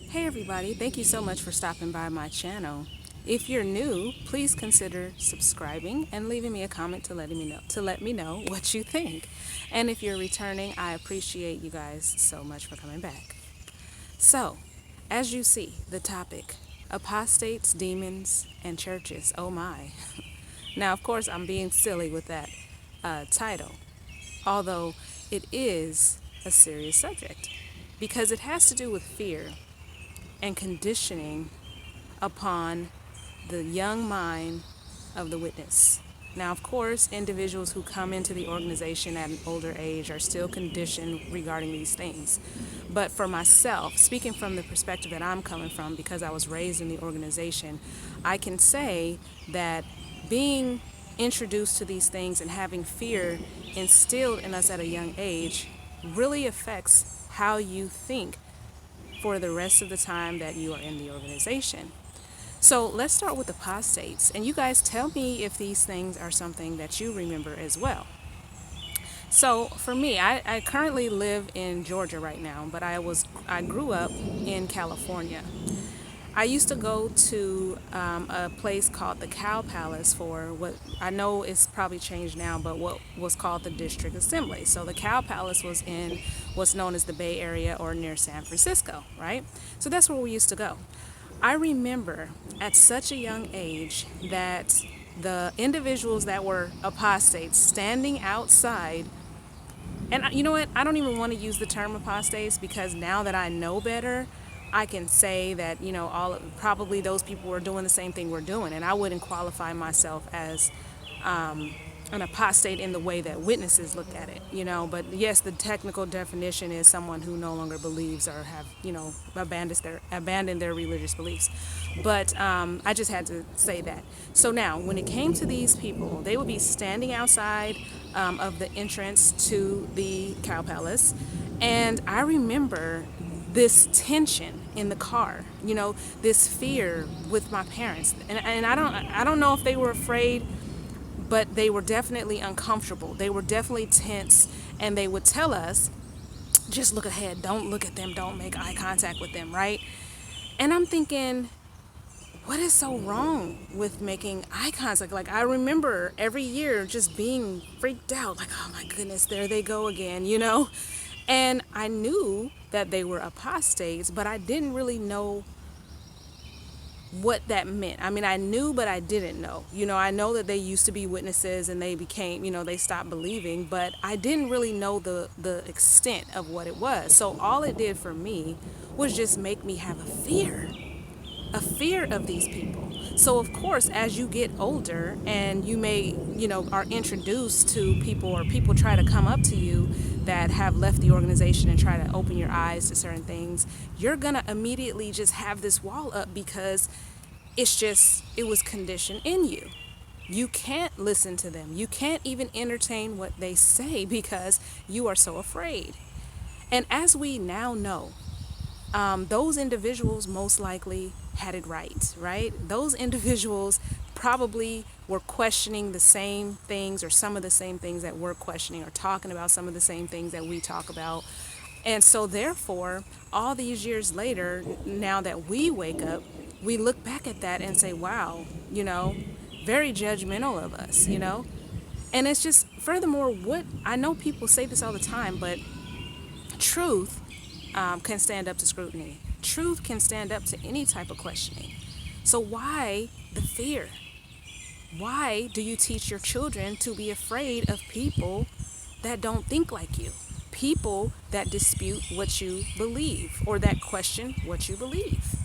Hey everybody, thank you so much for stopping by my channel. If you're new, please consider subscribing and leaving me a comment to let me know what you think. And if you're returning, I appreciate you guys so much for coming back. So, as you see, the topic, apostates, demons, and churches. Oh my. Now, of course, I'm being silly with that title, although it is a serious subject because it has to do with fear and conditioning upon the young mind of the witness. Now, of course, individuals who come into the organization at an older age are still conditioned regarding these things. But for myself, speaking from the perspective that I'm coming from, because I was raised in the organization, I can say that being introduced to these things and having fear instilled in us at a young age really affects how you think for the rest of the time that you are in the organization. So let's start with apostates. And you guys tell me if these things are something that you remember as well. So for me, I currently live in Georgia right now, but I grew up in California. I used to go to a place called the Cow Palace for what I know is probably changed now, but what was called the District Assembly. So the Cow Palace was in what's known as the Bay Area or near San Francisco, right? So that's where we used to go. I remember at such a young age that the individuals that were apostates standing outside, and you know what? I don't even want to use the term apostates because now that I know better, I can say that, probably those people were doing the same thing we're doing. And I wouldn't qualify myself as an apostate in the way that witnesses look at it, But yes, the technical definition is someone who no longer believes or have, abandoned their religious beliefs. But I just had to say that. So now, when it came to these people, they would be standing outside of the entrance to the Cow Palace, and I remember this tension in the car, this fear with my parents, and I don't know if they were afraid, but they were definitely uncomfortable. They were definitely tense, and they would tell us, just look ahead, don't look at them, don't make eye contact with them, right? And I'm thinking, what is so wrong with making eye contact? Like, I remember every year just being freaked out, like, oh my goodness, there they go again, And I knew that they were apostates, but I didn't really know what that meant. I mean, I knew, but I didn't know. I know that they used to be witnesses and they became, they stopped believing, but I didn't really know the extent of what it was. So all it did for me was just make me have a fear of these people. So of course, as you get older and you may, are introduced to people, or people try to come up to you that have left the organization and try to open your eyes to certain things, you're gonna immediately just have this wall up because it was conditioned in you. You can't listen to them. You can't even entertain what they say because you are so afraid. And as we now know, those individuals most likely had it right? Those individuals probably were questioning the same things, or some of the same things that we're questioning, or talking about some of the same things that we talk about. And so therefore, all these years later, now that we wake up, we look back at that and say, wow, very judgmental of us, And it's just, furthermore, what I know people say this all the time, but truth can stand up to scrutiny. Truth can stand up to any type of questioning. So why the fear? Why do you teach your children to be afraid of people that don't think like you? People that dispute what you believe, or that question what you believe.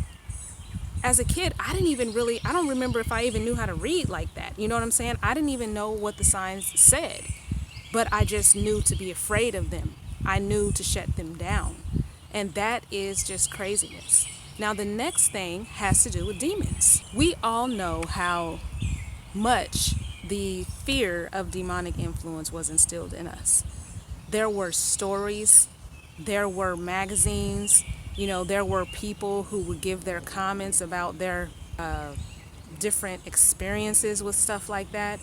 As a kid, I don't remember if I even knew how to read like that. You know what I'm saying? I didn't even know what the signs said, but I just knew to be afraid of them. I knew to shut them down. And that is just craziness. Now, the next thing has to do with demons. We all know how much the fear of demonic influence was instilled in us. There were stories, there were magazines, there were people who would give their comments about their different experiences with stuff like that.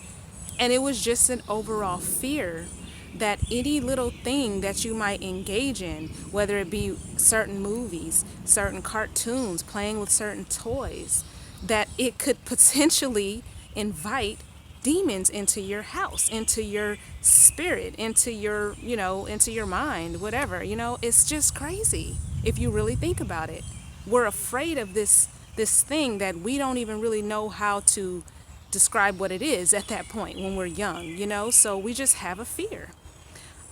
And it was just an overall fear that any little thing that you might engage in, whether it be certain movies, certain cartoons, playing with certain toys, that it could potentially invite demons into your house, into your spirit, into your, into your mind, whatever. It's just crazy if you really think about it. We're afraid of this thing that we don't even really know how to describe what it is at that point when we're young. So we just have a fear.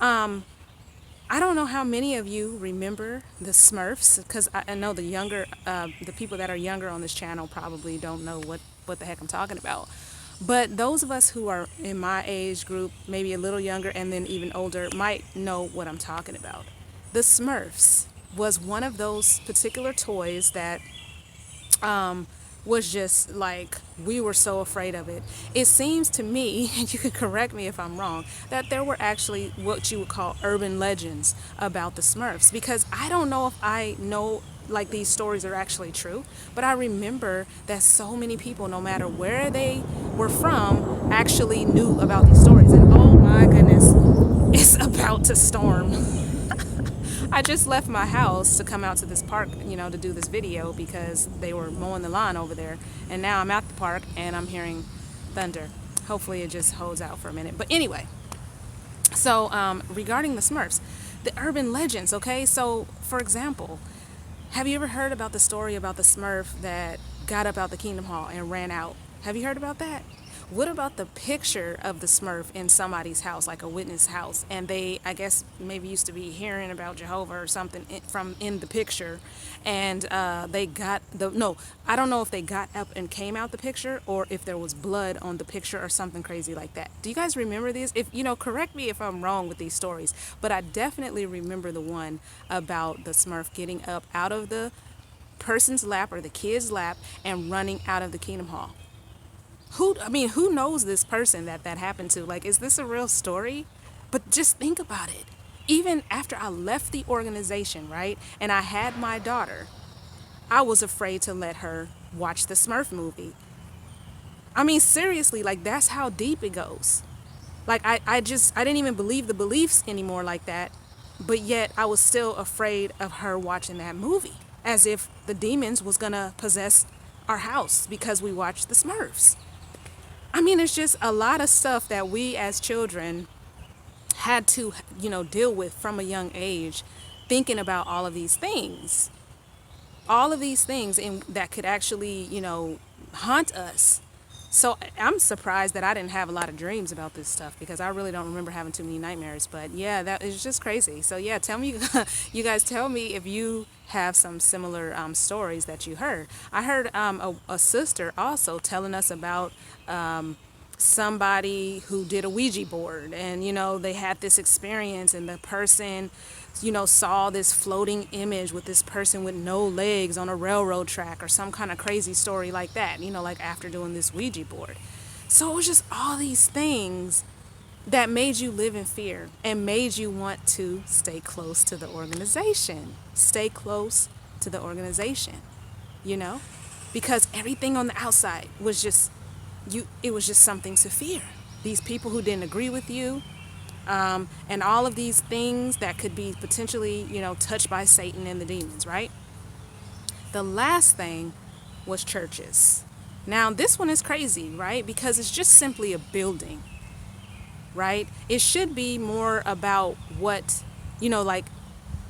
I don't know how many of you remember the Smurfs, because I know the people that are younger on this channel probably don't know what the heck I'm talking about. But those of us who are in my age group, maybe a little younger and then even older, might know what I'm talking about. The Smurfs was one of those particular toys that was just like, we were so afraid of it. It seems to me, and you can correct me if I'm wrong, that there were actually what you would call urban legends about the Smurfs, because I don't know if I know like these stories are actually true, but I remember that so many people, no matter where they were from, actually knew about these stories. And oh my goodness, it's about to storm. I just left my house to come out to this park, to do this video because they were mowing the lawn over there. And now I'm at the park and I'm hearing thunder. Hopefully it just holds out for a minute. But anyway, so regarding the Smurfs, the urban legends, okay? So, for example, have you ever heard about the story about the Smurf that got up out the Kingdom Hall and ran out? Have you heard about that? What about the picture of the Smurf in somebody's house, like a witness house, and they, I guess, maybe used to be hearing about Jehovah or something from in the picture, and they got no, I don't know if they got up and came out the picture or if there was blood on the picture or something crazy like that. Do you guys remember these? If correct me if I'm wrong with these stories, but I definitely remember the one about the Smurf getting up out of the person's lap or the kid's lap and running out of the Kingdom Hall. Who knows this person that happened to? Like, is this a real story? But just think about it. Even after I left the organization, right, and I had my daughter, I was afraid to let her watch the Smurf movie. Seriously, like, that's how deep it goes. Like, I didn't even believe the beliefs anymore like that, but yet I was still afraid of her watching that movie, as if the demons was gonna possess our house because we watched the Smurfs. It's just a lot of stuff that we as children had to, deal with from a young age, thinking about all of these things. All of these things that could actually, haunt us. So I'm surprised that I didn't have a lot of dreams about this stuff, because I really don't remember having too many nightmares. But yeah, that is just crazy. So yeah, tell me, you guys tell me if you have some similar stories that you heard. I heard a sister also telling us about somebody who did a Ouija board, and they had this experience, and the person saw this floating image with this person with no legs on a railroad track or some kind of crazy story like that, like after doing this Ouija board. So it was just all these things that made you live in fear and made you want to stay close to the organization. Stay close to the organization, because everything on the outside was just, it was just something to fear. These people who didn't agree with you, and all of these things that could be potentially, touched by Satan and the demons, right? The last thing was churches. Now, this one is crazy, right? Because it's just simply a building, right? It should be more about what, like,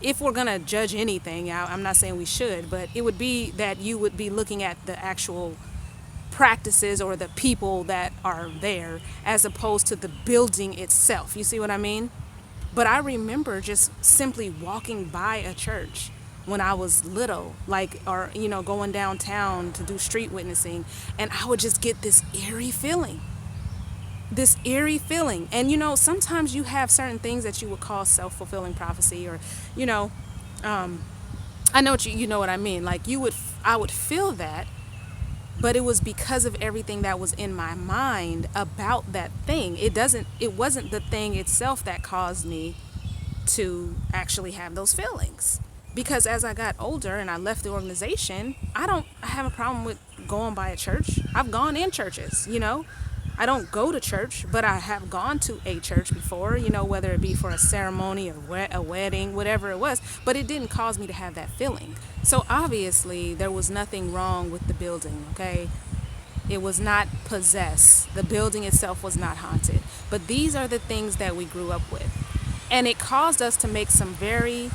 if we're going to judge anything, I'm not saying we should, but it would be that you would be looking at the actual practices or the people that are there, as opposed to the building itself. You see what I mean? But I remember just simply walking by a church when I was little, like, or going downtown to do street witnessing, and I would just get this eerie feeling. And sometimes you have certain things that you would call self-fulfilling prophecy, or I know you know what I mean. Like, I would feel that, but it was because of everything that was in my mind about that thing. It wasn't the thing itself that caused me to actually have those feelings. Because as I got older and I left the organization, I have a problem with going by a church. I've gone in churches, I don't go to church, but I have gone to a church before, you know, whether it be for a ceremony or a wedding, whatever it was, but it didn't cause me to have that feeling. So obviously there was nothing wrong with the building, okay? It was not possessed. The building itself was not haunted. But these are the things that we grew up with. And it caused us to make some very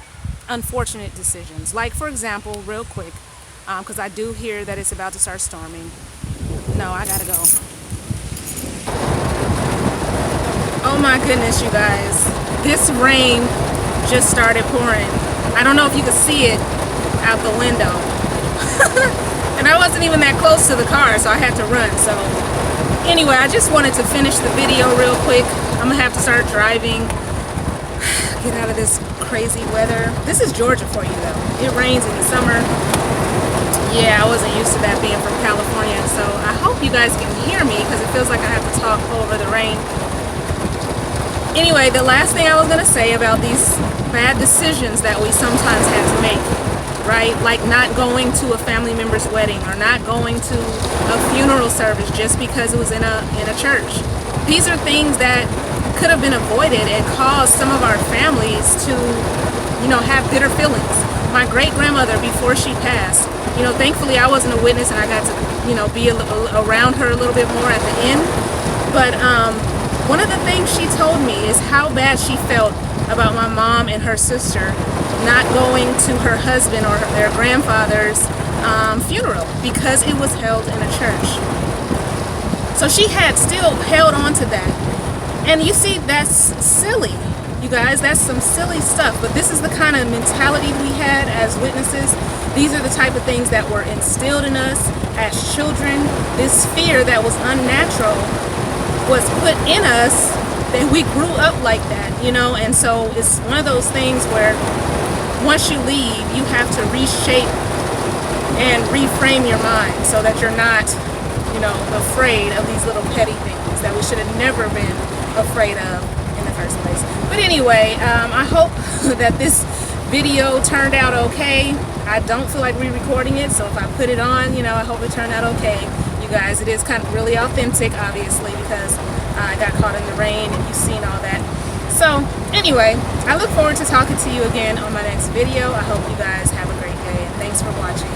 unfortunate decisions. Like, for example, real quick, because I do hear that it's about to start storming. No, I gotta go. Oh my goodness, you guys. This rain just started pouring. I don't know if you can see it out the window. And I wasn't even that close to the car, so I had to run. So anyway, I just wanted to finish the video real quick. I'm gonna have to start driving. Get out of this crazy weather. This is Georgia for you though. It rains in the summer. Yeah, I wasn't used to that being from California. So I hope you guys can hear me because it feels like I have to talk over the rain. Anyway, the last thing I was gonna say about these bad decisions that we sometimes have to make, right? Like not going to a family member's wedding or not going to a funeral service just because it was in a church. These are things that could have been avoided and caused some of our families to, you know, have bitter feelings. My great-grandmother, before she passed, you know, thankfully I wasn't a witness and I got to, you know, be around her a little bit more at the end. But one of the things she told me is how bad she felt about my mom and her sister not going to her husband or their grandfather's funeral because it was held in a church. So she had still held on to that. And you see, that's silly, you guys. That's some silly stuff. But this is the kind of mentality we had as witnesses. These are the type of things that were instilled in us as children. This fear that was unnatural was put in us, that we grew up like that, you know. And so it's one of those things where once you leave, you have to reshape and reframe your mind so that you're not, you know, afraid of these little petty things that we should have never been afraid of in the first place. But anyway, I hope that this video turned out okay. I don't feel like re-recording it, so if I put it on, you know, I hope it turned out okay. You guys, it is kind of really authentic, obviously, because I got caught in the rain and you've seen all that. So anyway, I look forward to talking to you again on my next video. I hope you guys have a great day, and thanks for watching.